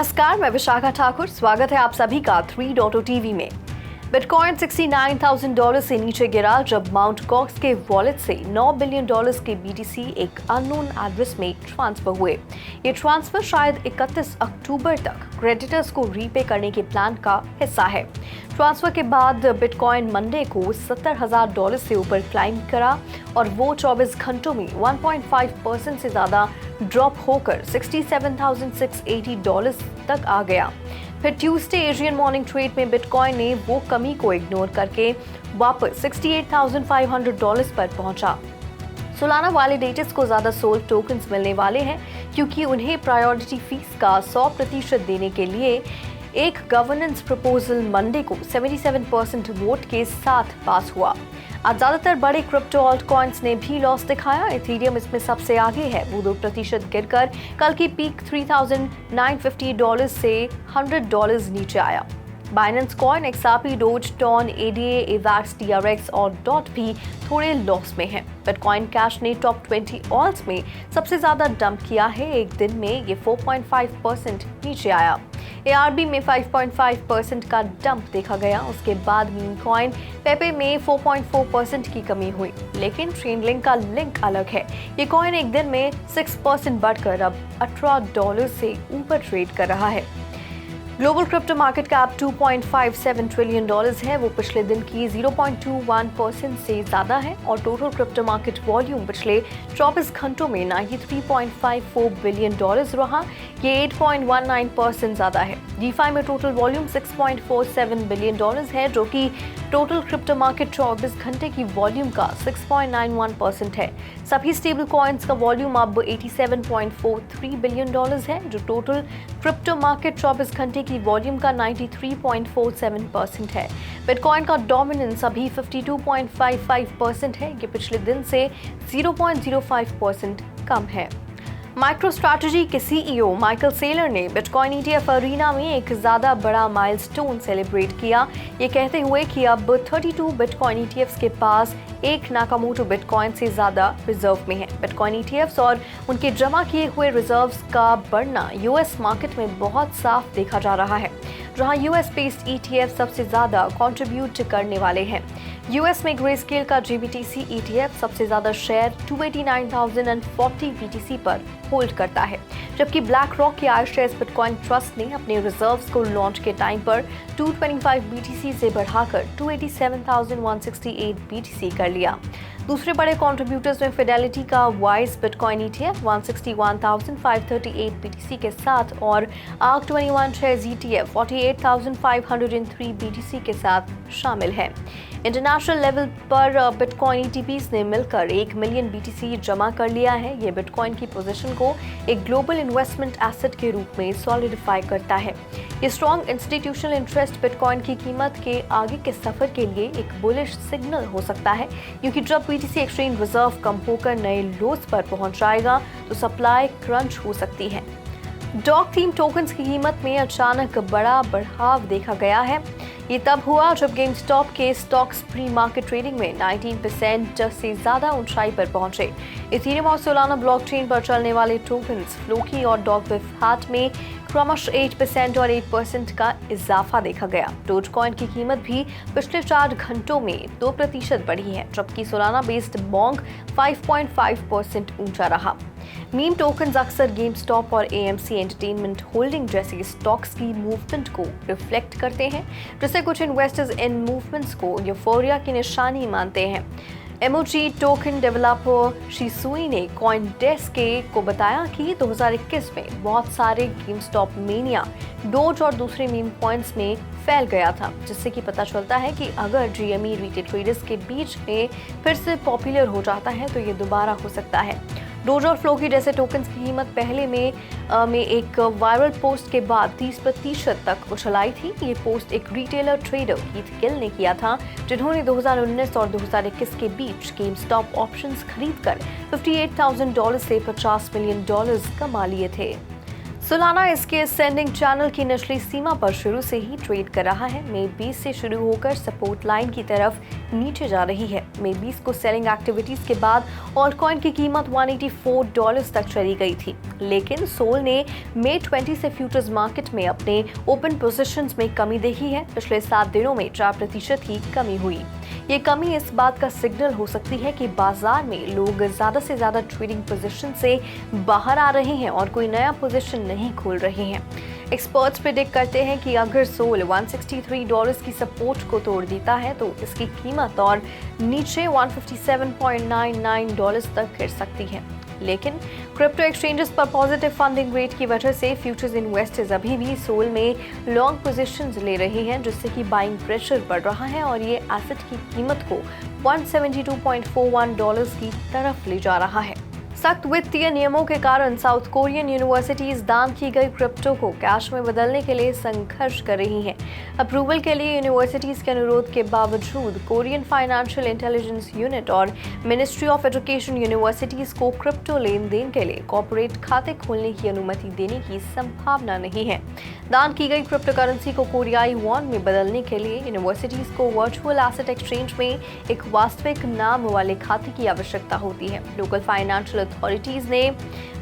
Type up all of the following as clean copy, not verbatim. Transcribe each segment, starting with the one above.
नमस्कार, मैं विशाखा ठाकुर। स्वागत है आप सभी का 3 टीवी में। बिटकॉइन $69,000 से नीचे गिरा जब माउंट गॉक्स के वॉलेट से $9 बिलियन के BTC एक अननोन एड्रेस में ट्रांसफर हुए। ये ट्रांसफर शायद 31 अक्टूबर तक क्रेडिटर्स को रीपे करने के प्लान का हिस्सा है। ट्रांसफर के बाद बिटकॉइन मंडे को $70,000 से ऊपर क्लाइम करा और वो 24 घंटों में 1.5% से ज्यादा ड्रॉप होकर $67,680 तक आ गया। फिर ट्यूसडे एशियन मॉर्निंग ट्रेड में बिटकॉइन ने वो कमी को इग्नोर करके वापस $68,500 पर पहुंचा। सोलाना वैलिडेटर्स को ज्यादा सोल्ड टोकन्स मिलने वाले हैं क्योंकि उन्हें प्रायोरिटी फीस का 100% देने के लिए एक गवर्नेंस प्रपोजल मंडे को 77% वोट के साथ पास हुआ। आज ज्यादातर बड़े क्रिप्टो ऑल्ट कॉइन्स ने भी लॉस दिखाया। इथेरियम इसमें सबसे आगे है, वो 2% गिरकर कल की पीक $3,950 से $100 नीचे आया। Binance coin, XRP, Doge, Ton, ADA, AVAX, TRX और डॉट भी थोड़े लॉस में हैं। बिटकॉइन कैश ने टॉप 20 ऑल्ट्स में सबसे ज्यादा डंप किया है। एक दिन में ये 4.5% नीचे आया। ARB में 5.5% का डंप देखा गया। उसके बाद मीम कॉइन, पेपे में 4.4% की कमी हुई, लेकिन ट्रेनलिंक का लिंक अलग है। ये कॉइन एक दिन में 6% बढ़कर अब $18 से ऊपर ट्रेड कर रहा है। Global crypto market cap $2.57 trillion है, वो पिछले दिन की 0.21% से ज्यादा है और टोटल क्रिप्टो मार्केट वॉल्यूम पिछले 24 घंटों में $93.54 बिलियन रहा। ये 8.19% ज्यादा है। DeFi में टोटल वॉल्यूम $6.47 बिलियन है, जो कि टोटल क्रिप्टो मार्केट 24 घंटे की वॉल्यूम का 6.91% है। सभी स्टेबल कॉइन्स का वॉल्यूम अब $87.43 बिलियन है, जो टोटल क्रिप्टो मार्केट 24 घंटे की वॉल्यूम का 93.47% है। बिटकॉइन का डोमिनेंस अभी 52.55% है। ये पिछले दिन से 0.05% कम है। माइक्रो स्ट्रैटेजी के CEO माइकल सेलर ने बिटकॉइन ETF अरीना में एक ज्यादा बड़ा माइलस्टोन सेलिब्रेट किया, ये कहते हुए कि अब 32 बिटकॉइन ETFs के पास एक नाकामोटो बिटकॉइन से ज्यादा रिजर्व में है। बिटकॉइन ETFs और उनके जमा किए हुए रिजर्व्स का बढ़ना US मार्केट में बहुत साफ देखा जा रहा है, जहां US बेस्ड ETF सबसे ज्यादा कंट्रीब्यूट करने वाले हैं। US में ग्रेस्केल का GBTC ETF सबसे ज्यादा शेयर 289,040 BTC पर होल्ड करता है, जबकि ब्लैक रॉक के iShares बिटकॉइन ट्रस्ट ने अपने रिजर्व्स को लॉन्च के टाइम पर 225 BTC से बढ़ाकर 287,168 BTC कर लिया। दूसरे बड़े कंट्रीब्यूटर्स में फिडेलिटी का वाइस बिटकॉइन ETF 161,538 BTC के साथ और ARK 21 शेयर्स ETF 48,503 BTC के साथ शामिल है। इंटरनेशनल लेवल पर बिटकॉइन ETPs ने मिलकर 1 मिलियन BTC जमा कर लिया है। ये बिटकॉइन की पोजीशन को एक ग्लोबल इन्वेस्टमेंट एसेट के रूप में सॉलिडिफाई करता है। ये स्ट्रॉन्ग इंस्टीट्यूशनल इंटरेस्ट बिटकॉइन की कीमत के आगे के सफर के लिए एक बुलिश सिग्नल हो सकता है, क्योंकि जब BTC एक्सचेंज रिजर्व कम होकर नए लोस पर पहुंच जाएगा तो सप्लाई क्रंच हो सकती है। डॉग थीम टोकन्स की कीमत में अचानक बड़ा बढ़ाव देखा गया है। ये तब हुआ जब गेमस्टॉप के स्टॉक्स प्री मार्केट ट्रेडिंग में 19% से ज्यादा ऊंचाई पर पहुंचे। इथेरियम और सोलाना ब्लॉकचेन पर चलने वाले टोकन्स फ्लोकी और डॉगविफ में क्रमश 8% और 8% का इजाफा देखा गया। डोजकॉइन की कीमत भी पिछले 4 घंटों में 2% बढ़ी है, जबकि सोलाना बेस्ड बॉन्ग 5.5% ऊंचा रहा। मीम टोकन्स अक्सर गेमस्टॉप और AMC एंटरटेनमेंट होल्डिंग जैसे स्टॉक्स की मूवमेंट को रिफ्लेक्ट करते हैं, जिससे कुछ इन्वेस्टर्स इन मूवमेंट्स को यूफोरिया की निशानी मानते हैं। MOG टोकन डेवलपर शिसुई ने कॉइनडेस्क को बताया कि 2021 में बहुत सारे गेमस्टॉप मेनिया, डोज और दूसरे मीम कॉइन्स में फैल गया था, जिससे कि पता चलता है कि अगर GME रिटेल ट्रेडर्स के बीच में फिर से पॉपुलर हो जाता है तो ये दोबारा हो सकता है। डोज और फ्लोकी जैसे टोकन्स की कीमत पहले में एक वायरल पोस्ट के बाद 30% तक उछलाई थी। ये पोस्ट एक रिटेलर ट्रेडर कीथ गिल ने किया था, जिन्होंने 2019 और 2021 के बीच गेमस्टॉप ऑप्शंस खरीदकर $58,000 से $50 मिलियन कमा लिए थे। सोलाना इसके असेंडिंग चैनल की निचली सीमा पर शुरू से ही ट्रेड कर रहा है। मई 20 से शुरू होकर सपोर्ट लाइन की तरफ नीचे जा रही है। मई 20 को सेलिंग एक्टिविटीज के बाद ऑल्ट कॉइन की कीमत $184 तक चली गई थी, लेकिन सोल ने मई 20 से फ्यूचर्स मार्केट में अपने ओपन पोजीशंस में कमी देखी है। पिछले 7 दिनों में 4% की कमी हुई। ये कमी इस बात का सिग्नल हो सकती है कि बाजार में लोग ज्यादा से ज्यादा ट्रेडिंग पोजीशन से बाहर आ रहे हैं और कोई नया पोजीशन नहीं खोल रहे हैं। एक्सपर्ट्स प्रेडिक्ट करते हैं कि अगर सोल $163 की सपोर्ट को तोड़ देता है तो इसकी कीमत और नीचे $157.99 तक गिर सकती है। लेकिन क्रिप्टो एक्सचेंजेस पर पॉजिटिव फंडिंग रेट की वजह से फ्यूचर्स इन्वेस्टर्स अभी भी सोल में लॉन्ग पोजीशंस ले रहे हैं, जिससे कि बाइंग प्रेशर बढ़ रहा है और ये एसेट की कीमत को $172.41 की तरफ ले जा रहा है। सख्त वित्तीय नियमों के कारण साउथ कोरियन यूनिवर्सिटीज दान की गई क्रिप्टो को कैश में बदलने के लिए संघर्ष कर रही हैं। अप्रूवल के लिए यूनिवर्सिटीज के अनुरोध के बावजूद कोरियन फाइनेंशियल इंटेलिजेंस यूनिट और मिनिस्ट्री ऑफ एजुकेशन यूनिवर्सिटीज को क्रिप्टो लेन देन के लिए कॉर्पोरेट खाते खोलने की अनुमति देने की संभावना नहीं है। दान की गई क्रिप्टो करेंसी को कोरियाई वॉन में बदलने के लिए यूनिवर्सिटीज को वर्चुअल एसेट एक्सचेंज में एक वास्तविक नाम वाले खाते की आवश्यकता होती है। लोकल फाइनेंशियल अथॉरिटीज ने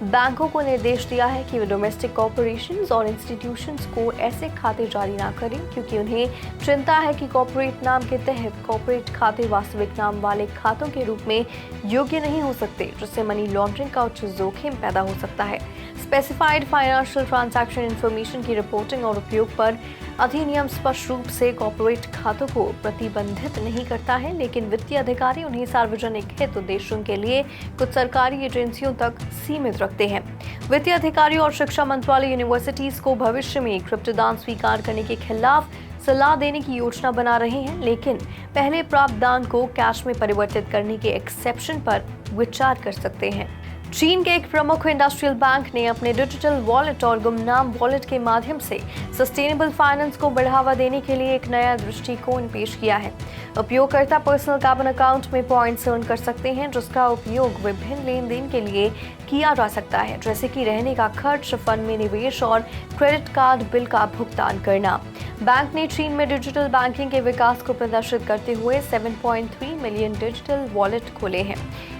बैंकों को निर्देश दिया है कि वे डोमेस्टिक कॉर्पोरेशंस और इंस्टीट्यूशंस को ऐसे खाते जारी ना करें, क्योंकि उन्हें चिंता है कि कॉर्पोरेट नाम के तहत कॉर्पोरेट खाते वास्तविक नाम वाले खातों के रूप में योग्य नहीं हो सकते, जिससे मनी लॉन्ड्रिंग का उच्च जोखिम पैदा हो सकता है। स्पेसिफाइड फाइनेंशियल ट्रांजैक्शन इंफॉर्मेशन की रिपोर्टिंग और उपयोग पर अधिनियम स्पष्ट रूप से कॉर्पोरेट खातों को प्रतिबंधित नहीं करता है, लेकिन वित्तीय अधिकारी उन्हें सार्वजनिक हित उद्देश्यों के लिए कुछ सरकारी एजेंसियों तक सीमित रखते हैं। वित्तीय अधिकारी और शिक्षा मंत्रालय यूनिवर्सिटीज को भविष्य में क्रिप्टो दान स्वीकार करने के खिलाफ सलाह देने की योजना बना रहे हैं, लेकिन पहले प्राप्त दान को कैश में परिवर्तित करने के एक्सेप्शन पर विचार कर सकते हैं। चीन के एक प्रमुख इंडस्ट्रियल बैंक ने अपने डिजिटल वॉलेट और गुमनाम वॉलेट के माध्यम से सस्टेनेबल फाइनेंस को बढ़ावा देने के लिए एक नया दृष्टिकोण पेश किया है। उपयोगकर्ता पर्सनल कार्बन अकाउंट में पॉइंट्स अर्न कर सकते हैं, जिसका उपयोग विभिन्न लेन देन के लिए किया जा सकता है, जैसे कि रहने का खर्च, फंड में निवेश और क्रेडिट कार्ड बिल का भुगतान करना। बैंक ने चीन में डिजिटल बैंकिंग के विकास को प्रदर्शित करते हुए 7.3 मिलियन डिजिटल वॉलेट खोले हैं।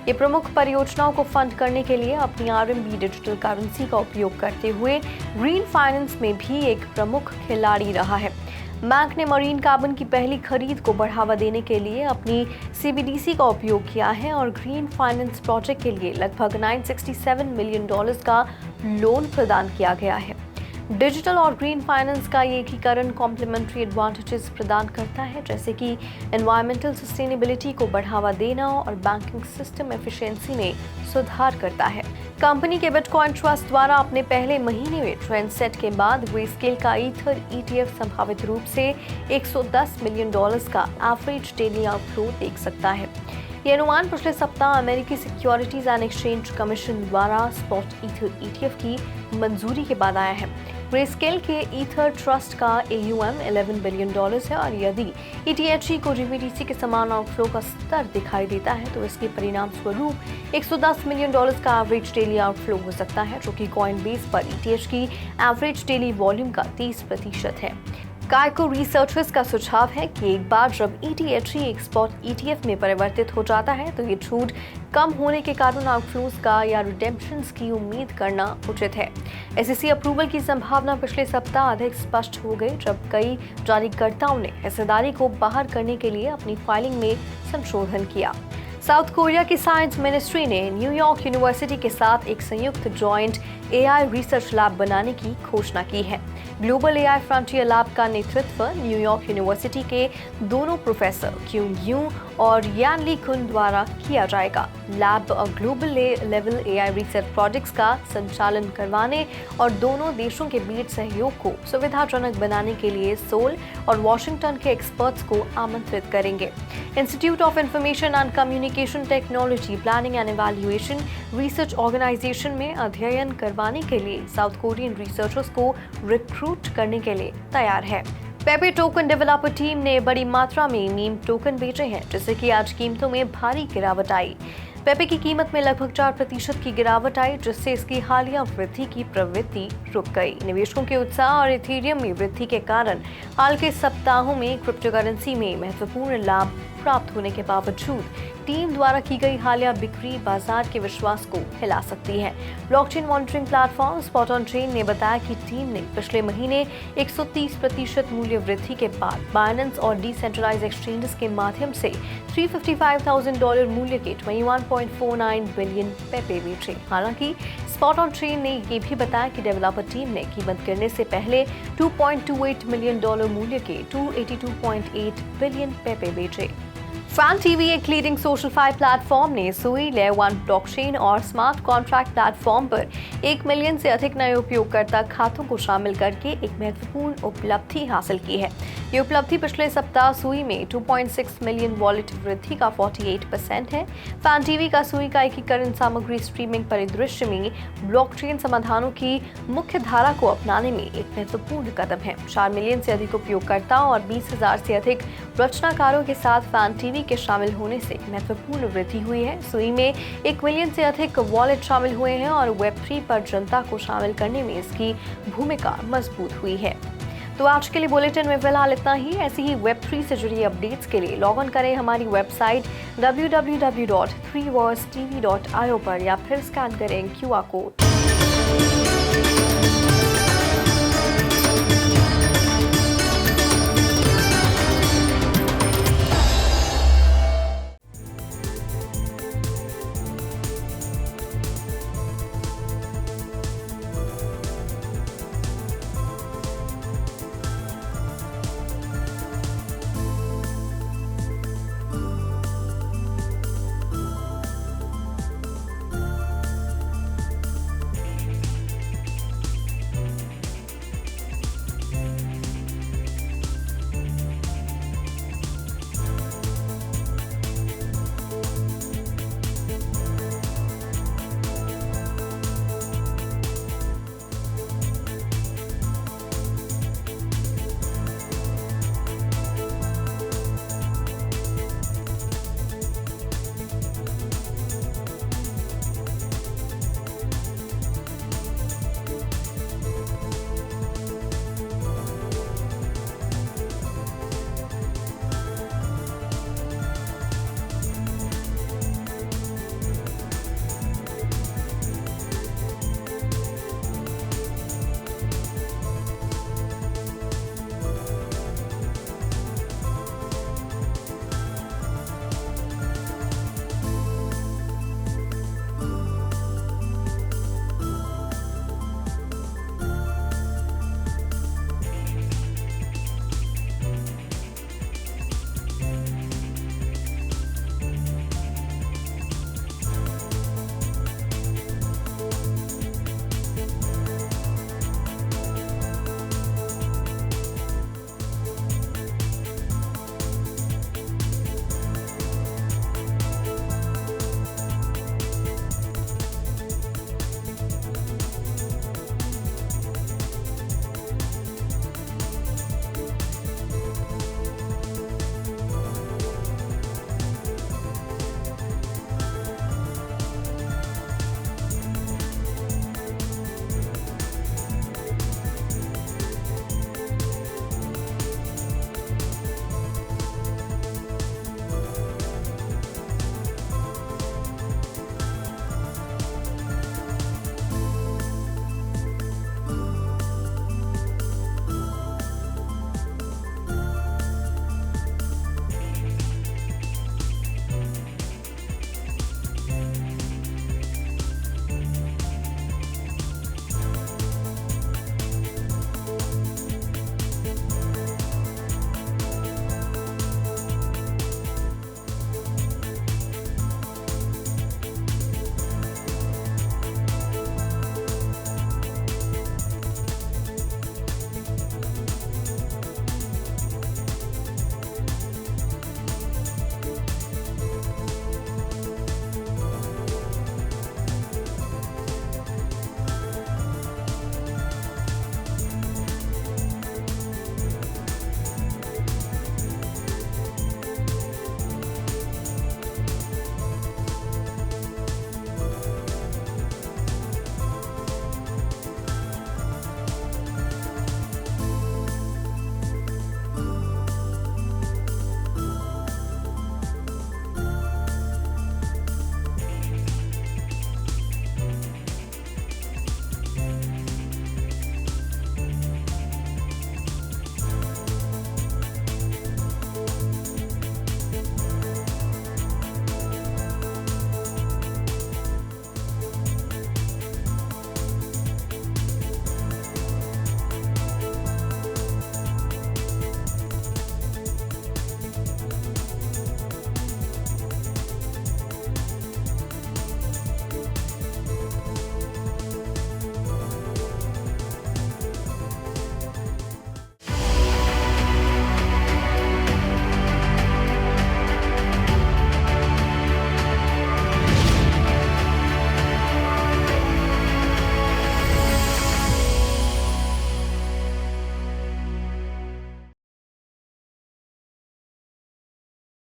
ये प्रमुख परियोजनाओं को फंड करने के लिए अपनी RMB डिजिटल करेंसी का उपयोग करते हुए ग्रीन फाइनेंस में भी एक प्रमुख खिलाड़ी रहा है। बैंक ने मरीन कार्बन की पहली खरीद को बढ़ावा देने के लिए अपनी CBDC का उपयोग किया है और ग्रीन फाइनेंस प्रोजेक्ट के लिए लगभग $967 मिलियन का लोन प्रदान किया गया है। डिजिटल और ग्रीन फाइनेंस का ये एकीकरण कॉम्प्लीमेंट्री एडवांटेजेस प्रदान करता है, जैसे कि एनवायरमेंटल सस्टेनेबिलिटी को बढ़ावा देना और बैंकिंग सिस्टम एफिशिएंसी में सुधार करता है। कंपनी के बिटकॉइन ट्रस्ट द्वारा अपने पहले महीने में ट्रेंड सेट के बाद ग्रेस्केल का ईथर ETF संभावित रूप से $110 मिलियन का एवरेज डेली आउटफ्लो देख सकता है। ये अनुमान पिछले सप्ताह अमेरिकी सिक्योरिटीज एंड एक्सचेंज कमीशन द्वारा स्पॉट ईथर ETF की मंजूरी के बाद आया है। ग्रेस्केल के ईथर ट्रस्ट का AUM $11 बिलियन है और यदि ETH को GBTC के समान आउटफ्लो का स्तर दिखाई देता है तो इसके परिणाम स्वरूप $110 मिलियन का एवरेज डेली आउटफ्लो हो सकता है, जो कि कॉइनबेस पर ETH की एवरेज डेली वॉल्यूम का 30% है। काइको रिसर्चर्स का सुझाव है कि एक बार जब ETH एक स्पॉट ETF में परिवर्तित हो जाता है तो ये छूट कम होने के कारण आउटफ्लोज का या रिडेम्पशंस की उम्मीद करना उचित है। SEC अप्रूवल की संभावना पिछले सप्ताह अधिक स्पष्ट हो गई, जब कई जारीकर्ताओं ने हिस्सेदारी को बाहर करने के लिए अपनी फाइलिंग में संशोधन किया। साउथ कोरिया की साइंस मिनिस्ट्री ने न्यूयॉर्क यूनिवर्सिटी के साथ एक संयुक्त जॉइंट AI रिसर्च लैब बनाने की घोषणा की है। ग्लोबल AI फ्रंटियर लैब का नेतृत्व न्यूयॉर्क यूनिवर्सिटी के दोनों प्रोफेसर क्यूंग यू और यान ली कुन द्वारा किया जाएगा। Lab global level AI research projects का संचालन करवाने और दोनों देशों के बीच सहयोग को सुविधाजनक बनाने के लिए सोल और वॉशिंगटन के एक्सपर्ट्स को आमंत्रित करेंगे। Institute of information and communication technology planning and evaluation research organisation में अध्ययन करवाने के लिए साउथ कोरियन रिसर्चर्स को रिक्रूट करने के लिए तैयार है। पेपे टोकन डेवलपर टीम ने बड़ी मात्रा में मीम टोकन बेचे हैं, जिससे कि आज कीमतों में भारी गिरावट आई। पेपे की कीमत में लगभग 4% की गिरावट आई, जिससे इसकी हालिया वृद्धि की प्रवृत्ति रुक गई। निवेशकों के उत्साह और इथेरियम में वृद्धि के कारण हाल के सप्ताहों में क्रिप्टोकरेंसी में महत्वपूर्ण लाभ प्राप्त होने के बावजूद टीम द्वारा की गई हालिया बिक्री बाजार के विश्वास को हिला सकती है। Blockchain monitoring platform spot on chain ने बताया कि टीम ने पिछले महीने 130% मूल्य वृद्धि के बाद बाइनेंस और डिसेंट्रलाइज्ड एक्सचेंजेस के माध्यम से $355,000 मूल्य के 21.49 बिलियन पेपे बेचे। हालांकि स्पॉट ऑन चेन ने यह भी बताया कि डेवलपर टीम ने कीमत गिरने से पहले $2.28 मिलियन मूल्य के 282.8 बिलियन पेपे बेचे। फैन टीवी, एक लीडिंग सोशल फाई प्लेटफॉर्म, ने सुई, लेयर 1 ब्लॉकचेन और स्मार्ट कॉन्ट्रैक्ट प्लेटफॉर्म पर 1 मिलियन से अधिक नए उपयोगकर्ता खातों को शामिल करके एक महत्वपूर्ण उपलब्धि हासिल की है। ये उपलब्धि पिछले सप्ताह सुई में 2.6 मिलियन वॉलेट वृद्धि का 48% है। फैन टीवी का सुई का एकीकरण सामग्री स्ट्रीमिंग परिदृश्य में ब्लॉकचेन समाधानों की मुख्य धारा को अपनाने में एक महत्वपूर्ण कदम है। 4 मिलियन से अधिक उपयोगकर्ता और 20,000 से अधिक रचनाकारों के साथ फैन टीवी के शामिल होने से महत्वपूर्ण वृद्धि हुई है। सुई में 1 मिलियन से अधिक वॉलेट शामिल हुए हैं और वेब3 पर जनता को शामिल करने में इसकी भूमिका मजबूत हुई है। तो आज के लिए बुलेटिन में फिलहाल इतना ही। ऐसी ही वेब3 से जुड़ी अपडेट्स के लिए लॉग ऑन करें हमारी वेबसाइट www.3versetv.io पर या फिर स्कैन करें QR कोड।